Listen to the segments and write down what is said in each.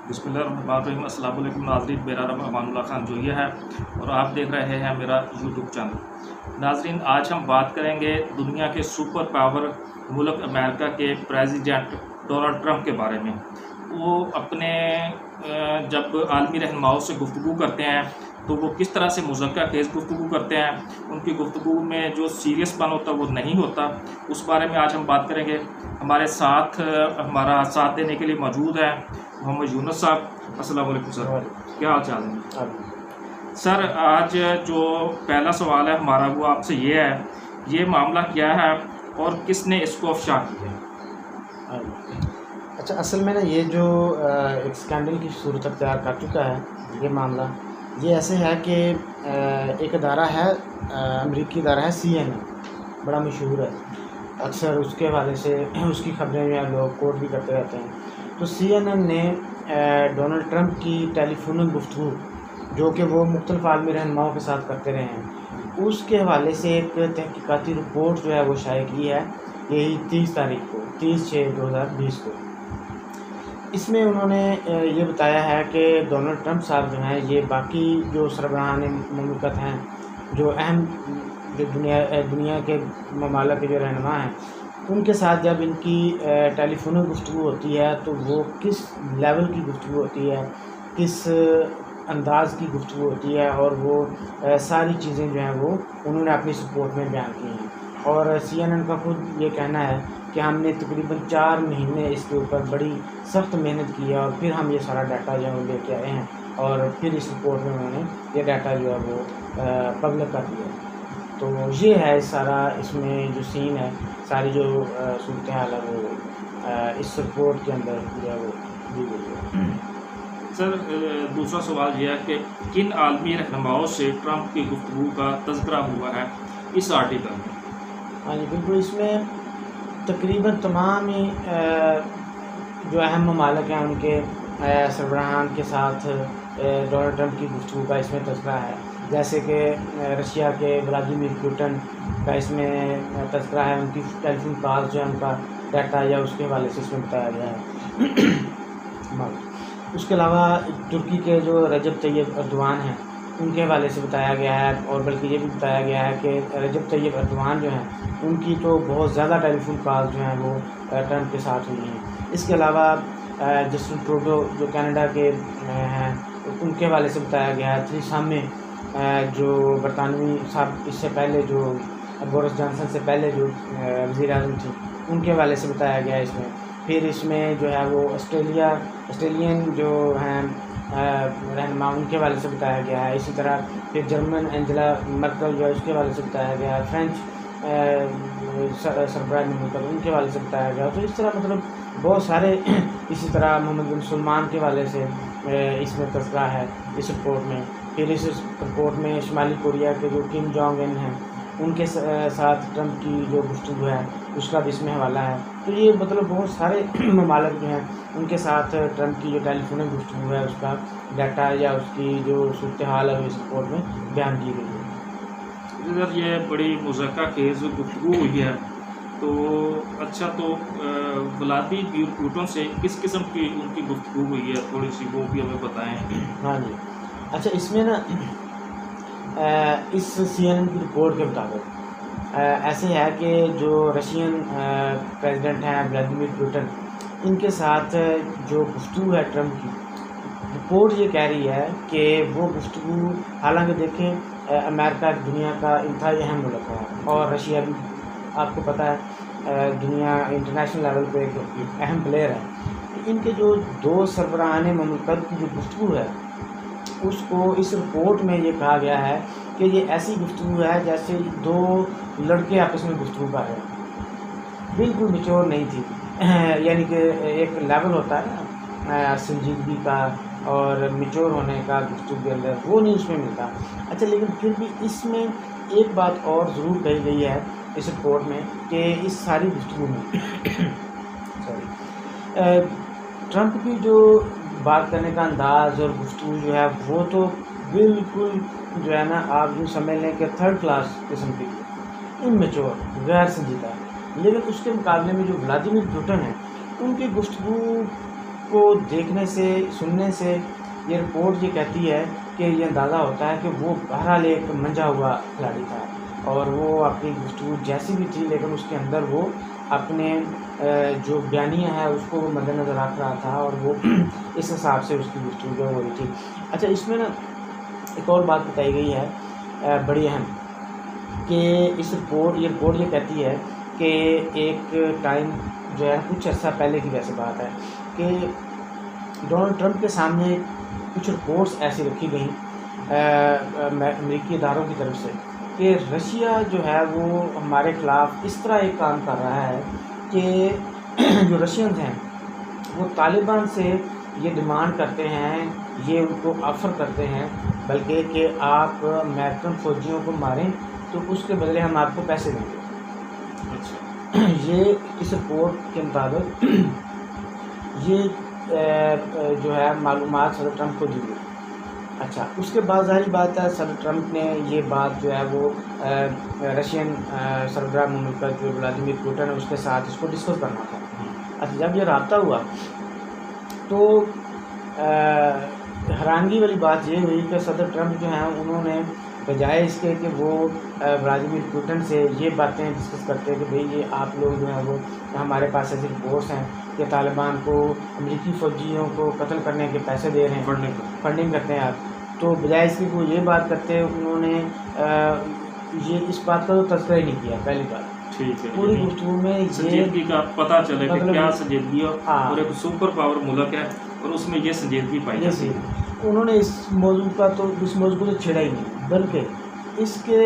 बिस्मिल्लाहिर्रहमानिर्रहीम। अस्सलाम वालेकुम नाज़रीन, मेरा नाम अमानुल्लाह खान जोइया है और आप देख रहे हैं मेरा यूट्यूब चैनल। नाज़रीन, आज हम बात करेंगे दुनिया के सुपर पावर मुल्क अमेरिका के प्रेसिडेंट डोनाल्ड ट्रंप के बारे में। वो अपने जब आलमी रहनुमाओं से गुफ्तगू करते हैं तो वो किस तरह से मुज़क्कर खेज़ गुफ्तगू करते हैं, उनकी गुफ्तगू में जो सीरियसपन होता है वो नहीं होता, उस बारे में आज हम बात करेंगे। हमारा साथ देने के लिए मौजूद है मोहम्मद यूनुस साहब। अस्सलाम वालेकुम सर, क्या हाल चाल है? सर, आज जो पहला सवाल है हमारा वो आपसे ये है, ये मामला क्या है और किसने इसको अफशा किया है? अच्छा, असल में ना ये जो एक स्कैंडल की सूरत अख्तियार कर चुका है ये मामला, ये ऐसे है कि एक अदारा है, अमेरिकी अदारा है CNN, बड़ा मशहूर है। अक्सर उसके हवाले से उसकी खबरें जो है लोग कोट भी करते रहते हैं। तो CNN ने डोनाल्ड ट्रंप की टेलीफोनिक गुफ्तगू जो कि वो मुख्तलिफ आलमी रहनुमाओं के साथ करते रहे हैं, उसके हवाले से एक तहकीकाती रिपोर्ट जो है वो शाये की है, यही 30 तारीख को, 30/6/2020 को। इसमें उन्होंने ये बताया है कि डोनाल्ड ट्रंप साहब जो हैं, ये बाकी जो सरबराहान मुमलिकत हैं, जो अहम जो दुनिया के ममालिक के जो रहनुमा हैं, उनके साथ जब इनकी टेलीफोनिक गुफ्तगू होती है तो वो किस लेवल की गुफ्तगू होती है, किस अंदाज़ की गुफ्तगू होती है, और वो सारी चीज़ें जो हैं वो उन्होंने अपनी रिपोर्ट में बयान की हैं। और CNN का खुद ये कहना है कि हमने तकरीबन 4 महीने इसके ऊपर बड़ी सख्त मेहनत की है और फिर हम ये सारा डाटा जो है वो लेके आए हैं, और फिर इस रिपोर्ट में उन्होंने ये डाटा जो है वो पब्लिक कर दिया। तो ये है सारा, इसमें जो सीन है, सारी जो सूरत हाल है वो इस रिपोर्ट के अंदर जो है वो दी गई है। सर, दूसरा सवाल यह है कि किन आलमी रहनुमाओं से ट्रंप की गुफ्तगू का तज़किरा हुआ है इस आर्टिकल में? हाँ जी, बिल्कुल। इसमें तकरीबन तमाम ही जो अहम ममालिक हैं उनके सरबराहान के साथ डोनाल्ड ट्रंप की गुफ्तगू का इसमें तज़किरा है। जैसे कि रशिया के व्लादिमीर पुतिन का इसमें तज़किरा है, उनकी टेलीफोन कॉल्स जो है उनका डाटा या उसके हवाले से इसमें बताया गया है। उसके अलावा तुर्की के जो रजब तैयब अर्दवान हैं उनके हवाले से बताया गया है, और बल्कि ये भी बताया गया है कि रजब तैयब अर्दवान जो हैं उनकी तो बहुत ज़्यादा टेलीफोन कॉल्स जो हैं वो ट्रंप के साथ हुई हैं। इसके अलावा जस्टिन ट्रूडो जो कनाडा के हैं उनके हवाले से बताया गया है। थेरेसा मे जो बरतानवी साहब, इससे पहले जो बोरिस जॉनसन से पहले जो वज़ीर आज़म थी, उनके हवाले से बताया गया है इसमें। फिर इसमें जो है वो ऑस्ट्रेलियन जो हैं रहनुमा, उनके हवाले से बताया गया है। इसी तरह फिर जर्मन एंजेला मर्केल जो है उसके हवाले से बताया गया है। फ्रेंच सरबराह मुल्क उनके हवाले से बताया गया। तो इस तरह मतलब बहुत सारे इसी तरह मोहम्मद बिन सलमान के हवाले से इसमें तज़किरा है इस रिपोर्ट में। फिर इस रिपोर्ट में शुमाली कोरिया के जो किम जोंग उन हैं उनके साथ ट्रंप की जो गुफ्तगू है उसका भी इसमें हवाला है। तो ये मतलब बहुत सारे ममालिक जो हैं उनके साथ ट्रंप की जो टेलीफोनिक गुफ्तगू है उसका डाटा या उसकी जो सूरत हाल है इस रिपोर्ट में बयान की गई है। सर, ये बड़ी मुज़क्कर खेज़ गुफ्तगू हुई है, तो अच्छा, तो व्लादिमीर पुतिन से किस किस्म की उनकी गुफ्तगू हुई है, थोड़ी सी वो भी हमें बताएं। हाँ जी। अच्छा, इसमें ना इस CNN की रिपोर्ट के मुताबिक ऐसे है कि जो रशियन प्रेसिडेंट हैं व्लादिमीर पुतिन, इनके साथ जो गुफ्तगू है ट्रंप की, रिपोर्ट ये कह रही है कि वो गुफ्तगू, हालांकि देखें अमेरिका दुनिया का इंतहाई अहम मुल्क है और रशिया भी आपको पता है दुनिया इंटरनेशनल लेवल पे एक अहम प्लेयर है। तो इनके जो दो सरबराहान मुल्क की जो गुफ्तगू है उसको इस रिपोर्ट में ये कहा गया है कि ये ऐसी गुफ्तगू है जैसे दो लड़के आपस में गुफ्तगू कर रहे हैं, बिल्कुल मैच्योर नहीं थी। यानी कि एक लेवल होता है ना संजीदगी का और मैच्योर होने का गुफ्तगू के अंदर, वो नहीं उसमें मिलता। अच्छा, लेकिन फिर भी इसमें एक बात और ज़रूर कही गई है इस रिपोर्ट में कि इस सारी गुफ्तगू में ट्रंप की जो बात करने का अंदाज़ और गुफ्तगू जो है वो तो बिल्कुल जो है ना, आप यूँ समझ लें कि थर्ड क्लास किस्म की, इमैच्योर, गैर संजीदा। लेकिन उसके मुकाबले में जो व्लादिमीर पुतिन है उनकी गुफ्तगू को देखने से, सुनने से ये रिपोर्ट ये कहती है कि ये अंदाज़ा होता है कि वो बहरहाल एक मंझा हुआ खिलाड़ी था और वो अपनी गुफ्तगू जैसी भी थी, लेकिन उसके अंदर वो अपने जो बयानियाँ है उसको वो मद्देनज़र रख रहा था और वो इस हिसाब से उसकी गुफ्तगू जो हो रही थी। अच्छा, इसमें ना एक और बात बताई गई है बड़ी अहम, कि ये रिपोर्ट ये कहती है कि एक टाइम जो है कुछ अर्सा पहले की वैसे बात है कि डोनाल्ड ट्रंप के सामने कुछ रिपोर्ट्स ऐसी रखी गई अमेरिकी इदारों की तरफ से कि रशिया जो है वो हमारे ख़िलाफ़ इस तरह एक काम कर रहा है कि जो रशियंस हैं वो तालिबान से ये डिमांड करते हैं, ये उनको ऑफ़र करते हैं बल्कि कि आप अमेरिकन फ़ौजियों को मारें तो उसके बदले हम आपको पैसे देंगे। अच्छा। ये इस रिपोर्ट के मुताबिक ये जो है मालूमात सदर ट्रंप को दी गई। अच्छा, उसके बाद ज़ाहिर बात है सदर ट्रंप ने ये बात जो है वो रशियन सरबराह मुमलिकत जो व्लादिमीर पुतिन है उसके साथ इसको डिस्कस करना था। अच्छा, जब ये रब्ता हुआ तो हैरानगी वाली बात ये हुई कि सदर ट्रंप जो हैं उन्होंने बजाय इसके कि वो व्लादिमीर पुतिन से ये बातें डिस्कस करते हैं कि भाई ये आप लोग जो हैं वो हमारे पास ऐसे रिपोर्ट्स हैं कि तालिबान को अमेरिकी फ़ौजियों को कत्ल करने के पैसे दे रहे हैं, फंडिंग करते हैं आप, तो बजाय इसके वो ये बात करते हैं उन्होंने ये इस बात का तो तज़किरा ही नहीं किया। पहली बात ठीक है, पूरी गुफ्तगू में ये संजीदगी का पता चले कि मतलब क्या संजीदगी है हाँ, और एक सुपर पावर मुल्क है और उसमें ये संजीदगी पाई जाती है। उन्होंने इस मौजू को तो छेड़ा ही नहीं, बल्कि इसके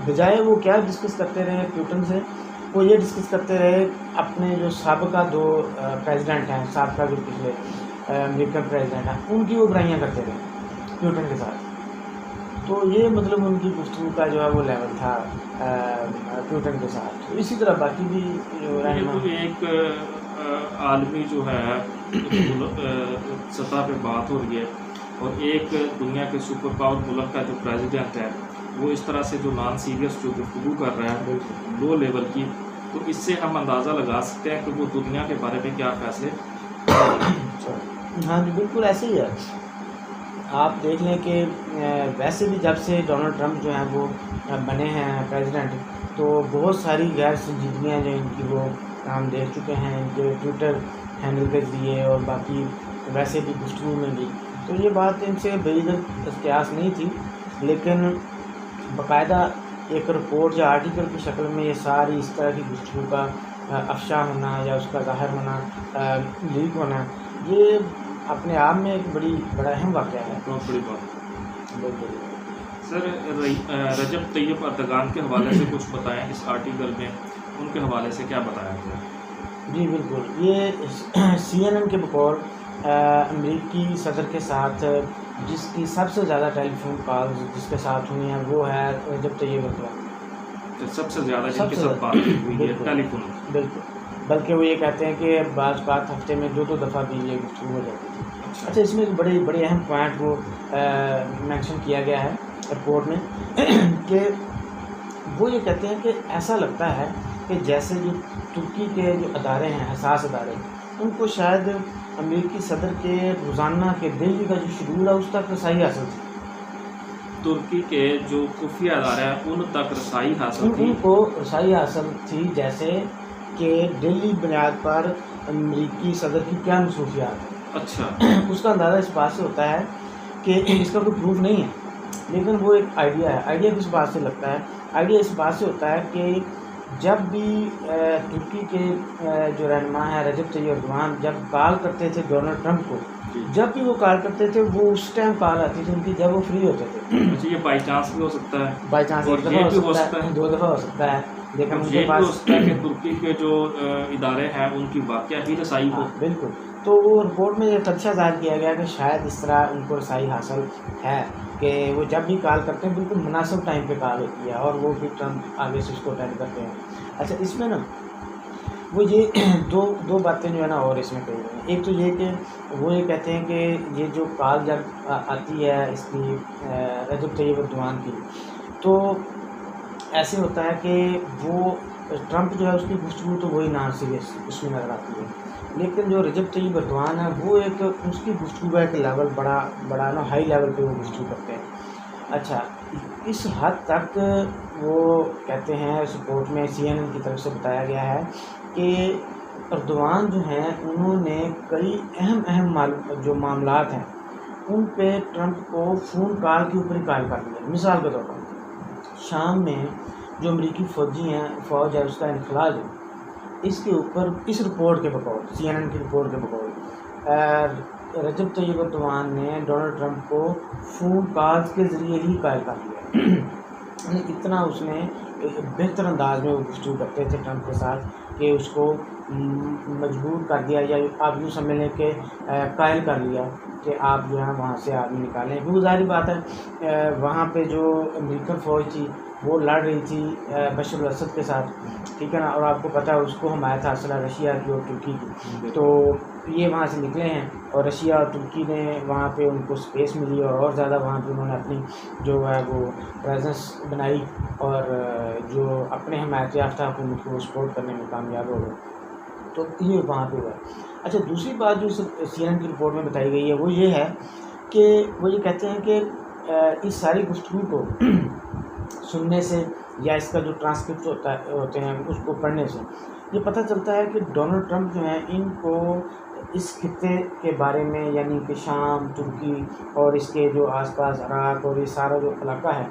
बजाय वो क्या डिस्कस करते रहे पुतिन से, वो ये डिस्कस करते रहे अपने जो साबिका दो प्रेसिडेंट हैं, साबिका जो पिछले अमेरिकन प्रेसिडेंट हैं, उनकी वो बुराइयाँ करते रहे पुतिन के साथ। तो ये मतलब उनकी गुफ्तगू का जो है वो लेवल था पुतिन के साथ। तो इसी तरह बाकी भी जो एक आलमी जो है सतह पे बात हो रही है और एक दुनिया के सुपर पावर मुल्क का जो प्रेसिडेंट है वो इस तरह से जो नॉन सीरियस जो गुफ्तगू कर रहा है लो लेवल की, तो इससे हम अंदाज़ा लगा सकते हैं कि वो दुनिया के बारे में क्या फैसले। हाँ जी, बिल्कुल ऐसे ही है। आप देख लें कि वैसे भी जब से डोनाल्ड ट्रंप जो हैं वो बने हैं प्रेसिडेंट, तो बहुत सारी गैर संजीदगियाँ जो इनकी वो हम देख चुके हैं, जो ट्विटर हैंडल के ज़रिए और बाकी वैसे भी गुफ्तगू में भी। तो ये बात इनसे बेइज्जत इख्तियास नहीं थी, लेकिन बाकायदा एक रिपोर्ट या आर्टिकल की शक्ल में ये सारी इस तरह की गुफ्तगू का अफशा होना या उसका ज़ाहिर होना, लीक होना, ये अपने आप में एक बड़ा अहम वाक़या है। बहुत बड़ी बात। सर, रजब तैयब अर्दगान के हवाले से कुछ बताएं इस आर्टिकल में, उनके हवाले से क्या बताया गया? जी बिल्कुल, ये CNN के बकौल अमेरिकी सदर के साथ जिसकी सबसे ज़्यादा टेलीफोन कॉल्स जिसके साथ हुई हैं वो है रजब तैयब अर्दगान। तो सबसे ज़्यादा जिनके साथ बात हुई है टेलीफोन। बिल्कुल, बल्कि वो ये कहते हैं कि बात हफ्ते में 2-2 दफ़ा भी ये गुफ्तगू हो जाती थी। अच्छा, इसमें एक बड़े अहम पॉइंट वो मेंशन किया गया है रिपोर्ट में कि वो ये कहते हैं कि ऐसा लगता है कि जैसे जो तुर्की के जो अदारे हैं, हसास अदारे, उनको शायद अमेरिकी सदर के रोज़ाना के डेली का जो शेड्यूल है उस तक रसाई हासिल थी। तुर्की के जो खुफिया अदारे हैं उन तक रसाई हासिल थी, उनको रसाई हासिल थी, जैसे कि डेली बुनियाद पर अमेरिकी सदर की क्या मसरूफियात है। अच्छा। उसका अंदाज़ा इस बात से होता है कि इसका कोई प्रूफ नहीं है, लेकिन वो एक आइडिया है। आइडिया किस बात से लगता है? आइडिया इस बात से होता है कि जब भी तुर्की के जो रहनुमा है रजब तैयब अर्दगान जब कॉल करते थे डोनाल्ड ट्रंप को, जब भी वो कॉल करते थे वो उस टाइम कॉल आती थी उनकी जब वो फ्री होते थे। अच्छा, ये बाई चांस भी हो सकता है, बाई चांस एक दफ़ा हो सकता है, 2 दफ़ा हो सकता है, लेकिन उनके पास तुर्की के जो इदारे हैं उनकी वाक़या ही रसाई हो। बिल्कुल। तो वो रिपोर्ट में ये तथ्य ज़ाहिर किया गया कि शायद इस तरह उनको रसाई हासिल है कि वो जब भी कॉल करते हैं बिल्कुल मुनासिब टाइम पे कॉल होती है और वो फिर ट्रंप आगे से उसको अटेंड करते हैं। अच्छा, इसमें ना वो ये दो बातें जो है ना और इसमें कही गई हैं। एक तो ये कि वो ये कहते हैं कि ये जो कॉल जब आती है इसकी रजब तैयब अर्दगान की, तो ऐसे होता है कि वो ट्रंप जो है उसकी गुफ्तगू तो वही नॉन सीरियस उसमें नज़र आती है, लेकिन जो रजब तैयब एर्दोआन है वो एक उसकी गुफ्तगू का एक लेवल बड़ा बड़ा ना हाई लेवल पे वो गुफ्तगू करते हैं। अच्छा, इस हद तक वो कहते हैं, इस रिपोर्ट में CNN की तरफ से बताया गया है कि एर्दोआन जो हैं उन्होंने कई अहम जो मामलात हैं उन पे ट्रंप को फ़ोन कॉल के ऊपर ही कॉल कर दिया। मिसाल के तौर पर शाम में जो अमरीकी फ़ौज है उसका इनखला जो इसके ऊपर इस रिपोर्ट के बकौल CNN की रिपोर्ट के बकौल रजब तैयब एर्दोआन ने डोनाल्ड ट्रंप को फ़ोन कॉल्स के ज़रिए ही कॉल कर दिया। इतना उसने बेहतर अंदाज में वो गुफ्तगू करते थे ट्रंप के साथ कि उसको मजबूर कर दिया, या आप यूँ समझ लें कि कायल कर लिया कि आप जो है वहाँ से आदमी निकालें। क्योंकि ज़ाहिर बात है वहाँ पे जो अमेरिकन फ़ौज थी वो लड़ रही थी बशर असद के साथ, ठीक है ना, और आपको पता है उसको हमायत हासिल है रशिया की और तुर्की की। तो ये वहाँ से निकले हैं और रशिया और तुर्की ने वहाँ पे उनको स्पेस मिली और ज़्यादा वहाँ पे उन्होंने अपनी जो है वो प्रेजेंस बनाई और जो अपने हमायत याफ्ता हुकूमत को सपोर्ट करने में कामयाब हो गए। तो ये वहाँ पे हुआ। अच्छा, दूसरी बात जो CNN की रिपोर्ट में बताई गई है वो ये है कि वो ये कहते हैं कि इस सारी गुफ्तगू को सुनने से या इसका जो ट्रांसक्रिप्ट होते हैं उसको पढ़ने से ये पता चलता है कि डोनाल्ड ट्रंप जो है इनको इस खित्ते के बारे में, यानी कि शाम, तुर्की और इसके जो आसपास इराक़ और ये सारा जो इलाका है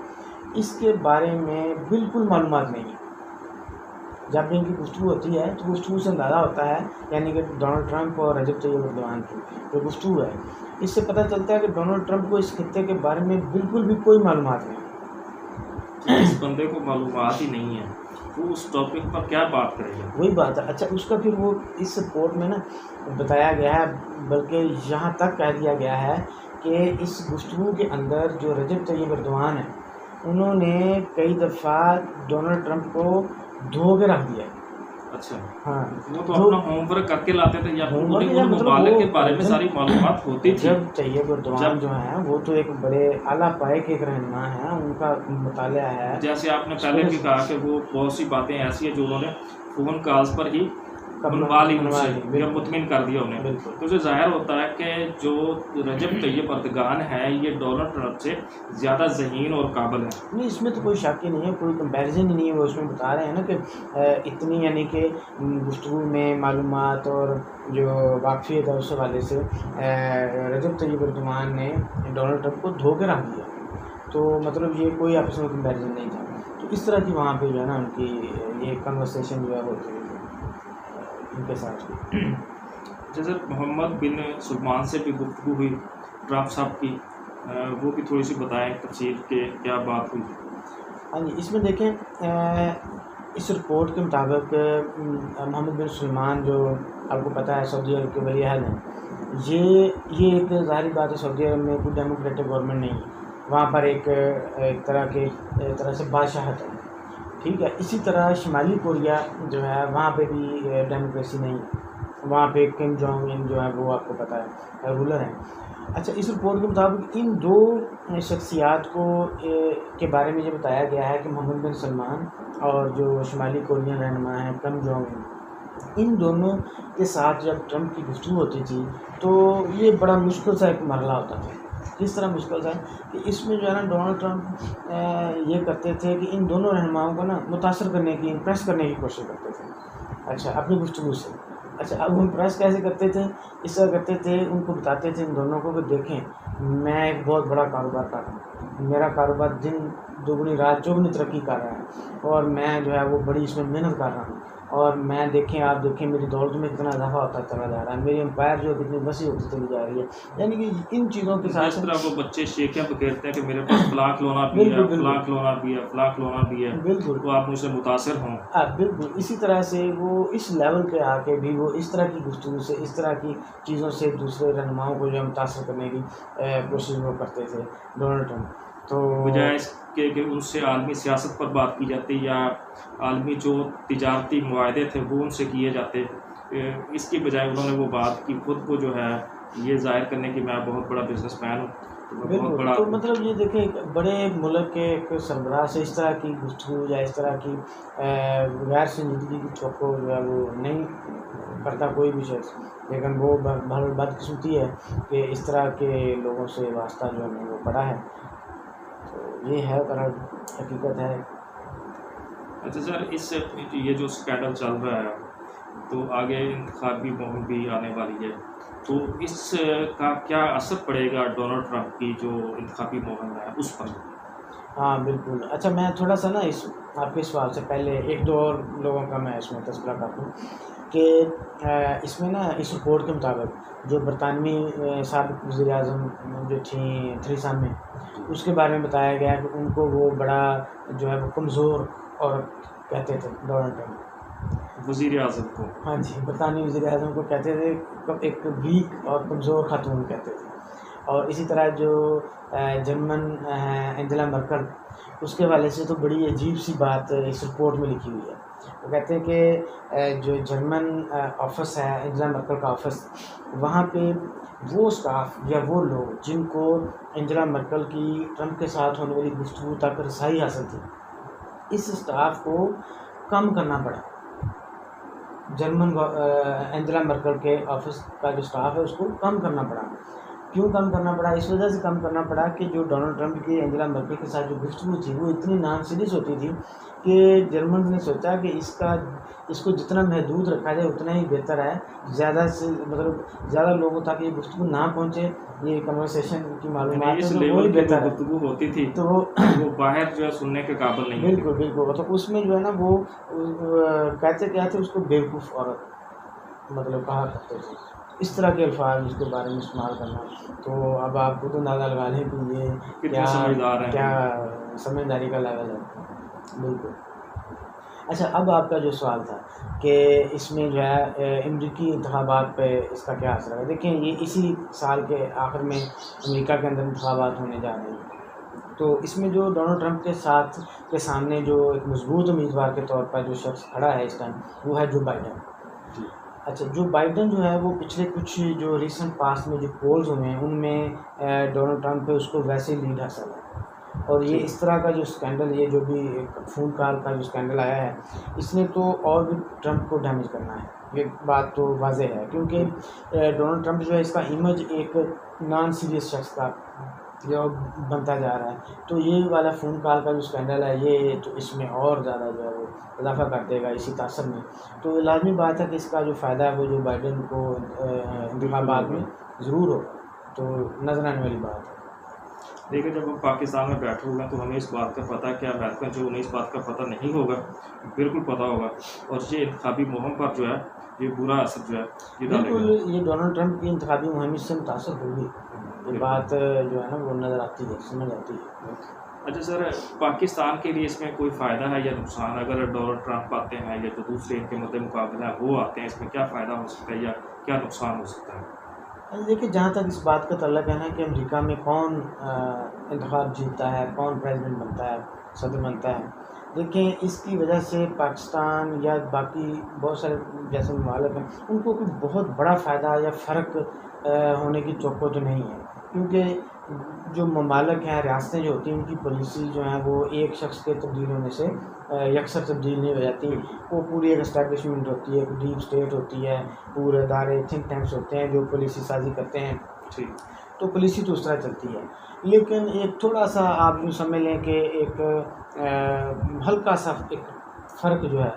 इसके बारे में बिल्कुल मालूमात नहीं है। जब भी इनकी गुफ्तगू होती है तो गुफ्तगू से अंदाज़ा होता है, यानी कि डोनाल्ड ट्रंप और रजब तैयब एर्दोआन की जो गुफ्तगू है इससे पता चलता है कि डोनाल्ड ट्रंप को इस खित्ते के बारे में बिल्कुल भी कोई मालूमात नहीं। इस बंदे को मालूमात ही नहीं है वो उस टॉपिक पर क्या बात करेगा, वही बात है। अच्छा, उसका फिर वो इस रिपोर्ट में ना बताया गया है, बल्कि यहाँ तक कह दिया गया है कि इस गुफ्तगू के अंदर जो रजब तैयब एर्दोआन है उन्होंने कई दफ़ा डोनाल्ड ट्रंप को धो के रख दिया। अच्छा, हाँ, वो तो अपना होमवर्क करके लाते थे या ममालिक के बारे में सारी मालूमात होती थी। जब तैयब एर्दोआन जो है वो तो एक बड़े आला पाए के एक रहनुमा हैं, उनका मुताला है। जैसे आपने पहले भी कहा कि वो बहुत सी बातें ऐसी है जो उन्होंने फ़ोन कॉल्स पर ही मनवा ली उनसे या मुतमिन कर दिया उन्हें। तो उसे ज़ाहिर होता है कि जो रजब तैयब एर्दोगान है ये डोनाल्ड ट्रंप से ज़्यादा ज़हीन और काबिल है। नहीं, इसमें तो कोई शक ही नहीं है, कोई कंपैरिजन ही नहीं है। वो उसमें बता रहे हैं ना कि इतनी, यानी कि गुफ्तगू में मालूमात और जो वाकफियत है उस हवाले से रजब तैयब एर्दोगान ने डोनाल्ड ट्रंप को धो के रख दिया। तो मतलब ये कोई आपस में कंपैरिजन नहीं था। तो इस तरह की वहाँ पे जो है ना उनकी ये कन्वर्सेशन जो है होती है उनके साथ। जैसे मोहम्मद बिन सलमान से भी गुफ्तगू हुई ट्रंप साहब की, वो भी थोड़ी सी बताएं तफसील के क्या बात हुई। हाँ जी, इसमें देखें इस रिपोर्ट के मुताबिक मोहम्मद बिन सलमान जो आपको पता है सऊदी अरब के वली अहद हैं, ये एक ज़ाहिर बात है सऊदी अरब में कोई डेमोक्रेटिक गवर्नमेंट नहीं है। वहाँ पर एक तरह से बादशाहत है, ठीक है। इसी तरह शुमाली कोरिया जो है वहाँ पे भी डेमोक्रेसी नहीं है, वहाँ पे किम जोंग उन जो है वो आपको पता है रूलर हैं। अच्छा, इस रिपोर्ट के मुताबिक इन दो शख्सियात को के बारे में ये बताया गया है कि मोहम्मद बिन सलमान और जो शुमाली कोरियन रहनुमा हैं किम जोंग उन, इन दोनों के साथ जब ट्रंप की गुफ्तगू होती थी तो ये बड़ा मुश्किल सा एक मरला होता था। किस तरह मुश्किल था कि इसमें जो है ना डोनाल्ड ट्रंप ये करते थे कि इन दोनों रहनुमाओं को ना मुतासर करने की, इम्प्रेस करने की कोशिश करते थे। अच्छा, अपनी गुफ्तगू से। अच्छा, अब वो इम्प्रेस कैसे करते थे? इस तरह करते थे, उनको बताते थे इन दोनों को कि देखें मैं एक बहुत बड़ा कारोबार कर रहा हूँ, मेरा कारोबार दिन दोगुनी रात चौगुनी तरक्की कर रहा है और मैं जो है वो बड़ी इसमें मेहनत कर रहा हूँ और मैं आप देखें मेरी दौलत में कितना इजाफा होता चला जा रहा है, मेरी एम्पायर जो कितनी वसी होती चली जा रही है। यानी कि इन चीज़ों के साथ जिस तरह वो बच्चे शेखियाँ बखेरते हैं कि मेरे पास फलां खिलौना भी है, फलां खिलौना भी है, फलां खिलौना भी है, बिल्कुल, तो आप मुझसे मुतासर हों। बिल्कुल इसी तरह से वो इस लेवल पे आके भी वो इस तरह की गुफ्तगू से, इस तरह की चीज़ों से दूसरे रहनुमाओं को जो है मुतासर करने की कोशिश वो करते थे डोनाल्ड ट्रंप। तो बजाय इसके कि उनसे आलमी सियासत पर बात की जाती या आलमी जो तिजारती मुआहदे थे वो उनसे किए जाते, इसकी बजाय उन्होंने वो बात की खुद को जो है ये ज़ाहिर करने की मैं बहुत बड़ा बिजनेसमैन हूँ, तो मैं बहुत बिल्कुल। बड़ा। तो मतलब ये देखें, एक बड़े मुल्क के एक सरबराह से इस तरह की गुफ्तगू या इस तरह की गैर संजीदगी की तवक्को जो है वो नहीं करता कोई भी शख्स, लेकिन वो बदकिस्मती है कि इस तरह के लोगों से वास्ता जो है वो पड़ा है। तो ये है बहरहाल हकीकत है। अच्छा सर, इस ये जो स्कैंडल चल रहा है, तो आगे इंतखाबी मुहिम भी आने वाली है, तो इसका क्या असर पड़ेगा डोनाल्ड ट्रंप की जो इंतखाबी मुहिम है उस पर? हाँ बिल्कुल। अच्छा, मैं थोड़ा सा ना इस आपके सवाल से पहले एक दो और लोगों का मैं इसमें तज़किरा कर दूँ कि इसमें ना इस रिपोर्ट के मुताबिक जो बरतानवी साबिक़ वज़ीर-ए-आज़म जो थी थेरेसा मे, उसके बारे में बताया गया कि उनको वो बड़ा जो है वो कमज़ोर औरत कहते थे डोनाल्ड ट्रंप। वज़ीर-ए-आज़म को? हाँ जी, बरतानवी वज़ीर-ए-आज़म को कहते थे एक वीक और कमज़ोर खातून कहते थे। और इसी तरह जो जर्मन एंजेला मर्केल, उसके हवाले से तो बड़ी अजीब सी बात इस रिपोर्ट में लिखी हुई है। वो कहते हैं कि जो जर्मन ऑफ़िस है, एंजेला मर्केल का ऑफ़िस, वहाँ पे वो स्टाफ या वो लोग जिनको एंजेला मर्केल की ट्रंप के साथ होने वाली गुफ्तगू तक रसाई हासिल थी, इस स्टाफ को कम करना पड़ा। जर्मन एंजेला मर्केल के ऑफ़िस का जो स्टाफ है उसको कम करना पड़ा। क्यों कम करना पड़ा? इस वजह से कम करना पड़ा कि जो डोनाल्ड ट्रंप की एंजेला मर्केल के साथ जो गुफ्तगू थी वो इतनी नॉन सीरियस होती थी कि जर्मन ने सोचा कि इसको जितना महदूद रखा जाए उतना ही बेहतर है। ज़्यादा से मतलब ज़्यादा लोगों तक ये गुफ्तगू ना पहुँचे, ये कन्वर्सेशन की मालूमात इस है तो लेवल वही की जो बेहतर है। गुफ्तगू होती थी, तो वो बाहर जो है सुनने के काबिल नहीं होती। बिल्कुल, बिल्कुल। तो उसमें जो है ना वो कहते क्या थे, उसको बेवकूफ़ औरत मतलब कहा करते थे। इस तरह के अल्फाज उसके बारे में इस्तेमाल करना। तो अब आप खुद अंदाज़ा लगा लें कि ये कितने समझदार हैं। क्या समझदारी का लेवल है। बिल्कुल। अच्छा, अब आपका जो सवाल था कि इसमें जो है अमरीकी इंतखाबात पे इसका क्या असर है। देखें, ये इसी साल के आखिर में अमेरिका के अंदर इंतखाबात होने जा रहे हैं। तो इसमें जो डोनाल्ड ट्रंप के सामने जो एक मजबूत उम्मीदवार के तौर पर जो शख्स खड़ा है इस टाइम, वो है जो बाइडन। अच्छा, जो बाइडन जो है वो पिछले कुछ जो रिसेंट पास्ट में जो पोल्स हुए हैं उनमें डोनाल्ड ट्रंप पे उसको वैसे लीड हासिल है। और ये इस तरह का जो स्कैंडल, ये जो भी एक फ़ोन कॉल का जो स्कैंडल आया है, इसने तो और भी ट्रंप को डैमेज करना है, ये बात तो वाज़ेह है। क्योंकि डोनाल्ड ट्रंप जो है इसका इमेज एक नॉन सीरियस शख्स का जो बनता जा रहा है। तो ये वाला फ़ोन कॉल का जो स्कैंडल है ये तो इसमें और ज़्यादा जो है वो इजाफ़ा कर देगा इसी तासर में। तो लाज़मी बात है कि इसका जो फ़ायदा है वो जो बाइडन को इंतखाबात में ज़रूर होगा। तो नज़र आने वाली बात है। देखिए, जब हम पाकिस्तान में बैठे हुए हैं तो हमें इस बात का पता है कि अमेरिका जो उन्हें इस बात का पता नहीं होगा, बिल्कुल पता होगा। और ये इंतखाबी मुहिम पर जो है ये बुरा असर जो है ये बिल्कुल, डालेगा। ये डोनाल्ड ट्रंप की इंतखाबी मुहिम से मुतासर होगी। ये बात जो है ना वो नज़र आती है, समझ आती है। अच्छा सर, पाकिस्तान के लिए इसमें कोई फ़ायदा है या नुकसान? अगर डोनाल्ड ट्रंप आते हैं या जो दूसरे इनके मद्दे मुकाबले हैं वो आते हैं, इसमें क्या फ़ायदा हो सकता है या क्या नुकसान हो सकता है? देखिए, जहाँ तक इस बात का तल्लुक़ है ना कि अमेरिका में कौन इंतखाब जीतता है, कौन प्रेसिडेंट बनता है, सदर बनता है, देखें इसकी वजह से पाकिस्तान या बाकी बहुत सारे जैसे ममालिक हैं उनको कोई बहुत बड़ा फ़ायदा या फ़र्क होने की तवक्को तो नहीं है। क्योंकि जो ममालिक हैं, रियासतें जो होती हैं, उनकी पॉलिसी जो है वो एक शख्स के तब्दील होने से यकसर तब्दील नहीं हो जाती। वो पूरी एक इस्टेब्लिशमेंट होती है, एक डीप स्टेट होती है, पूरे इदारे थिंक टैंक्स होते हैं जो पॉलिसी साजी करते हैं। ठीक। तो पॉलिसी तो उस तरह चलती है। लेकिन एक थोड़ा सा आप यूँ समझ लें कि एक हल्का सा एक फ़र्क जो है,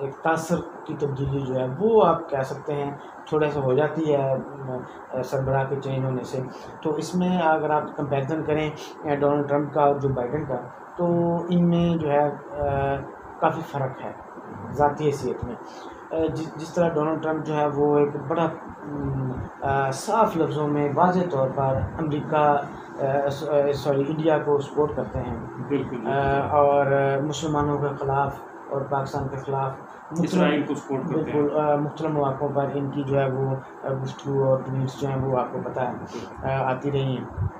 एक तासर की तब्दीली जो है वो आप कह सकते हैं थोड़ा सा हो जाती है सरबराह के चेंज होने से। तो इसमें अगर आप कंपैरिजन करें डोनाल्ड ट्रंप का और जो बाइडन का, तो इनमें जो है काफ़ी फ़र्क है ज़ाती हैसियत में। जिस तरह डोनाल्ड ट्रंप जो है वो एक बड़ा साफ लफ्ज़ों में वाज़ेह तौर पर इंडिया को सपोर्ट करते हैं। बिल्कुल। और मुसलमानों के ख़िलाफ़ और पाकिस्तान के ख़िलाफ़ इसराइल को सपोर्ट करते हैं। बिल्कुल मुख्तलिफ़ मौक़ों पर इनकी जो है वो गुफ्तगू और ट्वीट्स जो हैं वो आपको पता है आती रही हैं।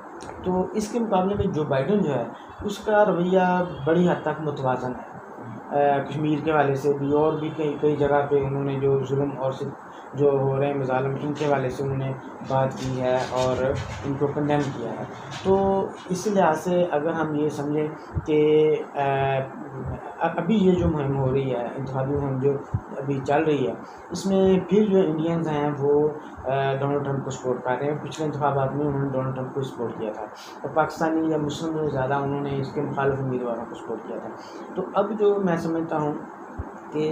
तो इसके मुकाबले में जो बाइडन जो है उसका रवैया बड़ी हद तक मुतवाज़न है। कश्मीर के हवाले से भी और भी कई कई जगह पे उन्होंने जो जुल्म और जो हो रहे हैं मज़ालिम, इनके वाले से उन्होंने बात की है और इनको कंडेम किया है। तो इस लिहाज से अगर हम ये समझें कि अभी ये जो मुहिम हो रही है, इंतखाबी मुहिम जो अभी चल रही है, इसमें फिर जो इंडियंस हैं वो डोनाल्ड ट्रंप को सपोर्ट कर रहे हैं। पिछले इंतखाबात में उन्होंने डोनाल्ड ट्रंप को सपोर्ट किया था, और पाकिस्तानी या मुस्लिम में ज़्यादा उन्होंने इसके मुखालिफ उम्मीदवारों को सपोर्ट किया था। तो अब जो मैं समझता हूँ कि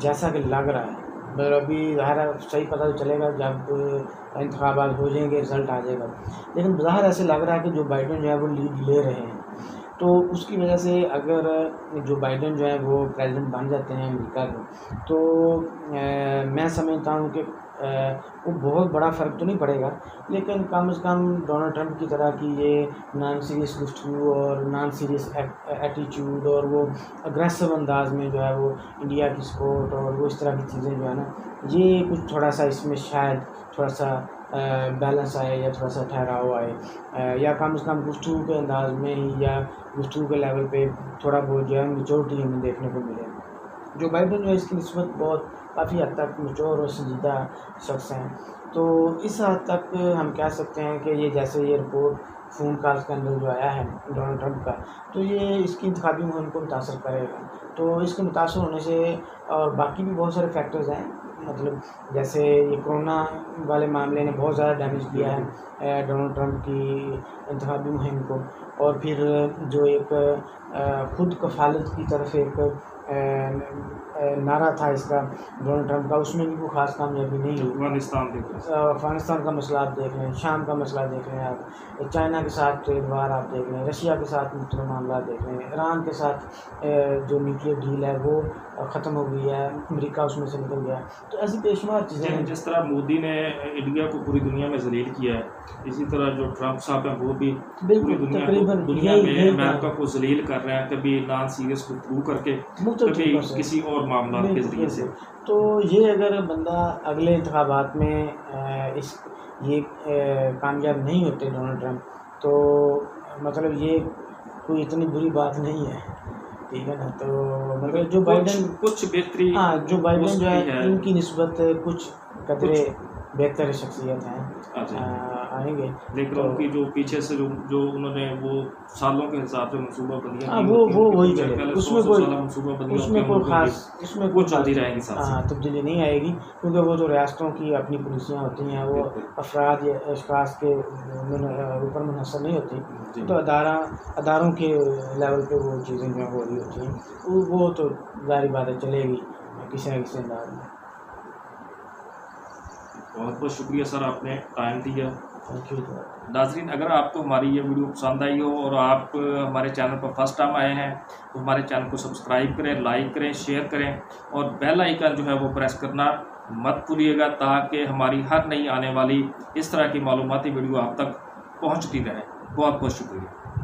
जैसा कि लग रहा है, पर अभी ज़ाहिर सही पता तो चलेगा जब इंतखाबात हो जाएंगे, रिज़ल्ट आ जाएगा, लेकिन ज़ाहिर ऐसे लग रहा है कि जो बाइडेन जो है वो लीड ले रहे हैं। तो उसकी वजह से अगर जो बाइडेन जो है वो प्रेसिडेंट बन जाते हैं अमेरिका के, तो मैं समझता हूँ कि वो बहुत बड़ा फ़र्क तो नहीं पड़ेगा, लेकिन कम से कम डोनाल्ड ट्रंप की तरह की ये नॉन सीरियस गुफ्तगू और नॉन सीरियस एटीट्यूड और वो अग्रेसिव अंदाज में जो है वो इंडिया की सपोर्ट और वो इस तरह की चीज़ें जो है ना, ये कुछ थोड़ा सा इसमें शायद थोड़ा सा बैलेंस आए या थोड़ा सा ठहराव आए, या कम से कम गुफ्तगू के अंदाज में ही या गुफ्तगू के लेवल पे थोड़ा बहुत जो है मेच्योरिटी हमें देखने को मिले। जो बाइडेन जो है इसकी निस्बत बहुत काफ़ी हद तक मैच्योर और संजीदा शख्स हैं। तो इस हद तक हम कह सकते हैं कि ये जैसे ये रिपोर्ट फ़ोन कॉल के अंदर जो आया है डोनाल्ड ट्रंप का, तो ये इसकी इंतखाबी मुहिम को मुतासर करेगा। तो इसके मुतासर होने से और बाकी भी बहुत सारे फैक्टर्स हैं, मतलब जैसे ये कोरोना वाले मामले ने बहुत ज़्यादा डैमेज किया है डोनाल्ड ट्रंप की इंतखाबी मुहिम को, और फिर जो एक खुद कफालत की तरफ एक नारा था इसका डोनाल्ड ट्रंप का, उसमें भी कोई ख़ास कामयाबी नहीं हुई। अफ़गानिस्तान का मसला आप देख लें, शाम का मसला देख लें, आप चाइना के साथ ट्रेड वार आप देख लें, रशिया के साथ मुख्तलिफ मामला देख लें, ईरान के साथ जो न्यूक्लियर डील है वो ख़त्म हो गई है, अमेरिका उसमें से निकल गया। तो ऐसी बेशुमार चीज़ें हैं। जिस तरह मोदी ने इंडिया को पूरी दुनिया में जलील किया है, इसी तरह जो ट्रंप साहब हैं वो भी पूरी दुनिया में अमेरिका को जलील कर रहे हैं, कभी नॉन सीरियस गुफ्तगू करके, कभी किसी और मामला के जरिए से। तो ये अगर बंदा अगले इंतखाबात में कामयाब नहीं होते डोनाल्ड ट्रंप, तो मतलब ये कोई इतनी बुरी बात नहीं है, ठीक है ना। तो मतलब जो बाइडेन कुछ बेहतरी, हाँ, जो बाइडेन जो है इनकी निस्बत कुछ कदरे बेहतर शख्सियत हैं आएंगे, लेकिन तो उनकी जो पीछे से जो उन्होंने वो सालों के हिसाब से मनसूबा बंदियाँ, वो वही चले, उसमें कोई खास उसमें वो चलती रहेगी साथ। हाँ, तब्दीली नहीं आएगी, क्योंकि वो तो रियासतों की अपनी पॉलिसियाँ होती हैं, वो अफराद या अशखास के ऊपर मुनहसर नहीं होती। तो अदारों के लेवल पे वो चीज़ें जो हो रही होती हैं, वो तो जारी बात चलेगी किसी न किसी अंदाज में। बहुत बहुत शुक्रिया सर, आपने टाइम दिया। Thank you. नाज़रीन, अगर आपको हमारी ये वीडियो पसंद आई हो और आप हमारे चैनल पर फर्स्ट टाइम आए हैं, तो हमारे चैनल को सब्सक्राइब करें, लाइक करें, शेयर करें, और बेल आइकन जो है वो प्रेस करना मत भूलिएगा, ताकि हमारी हर नई आने वाली इस तरह की मालूमाती वीडियो आप तक पहुंचती रहे। बहुत बहुत शुक्रिया।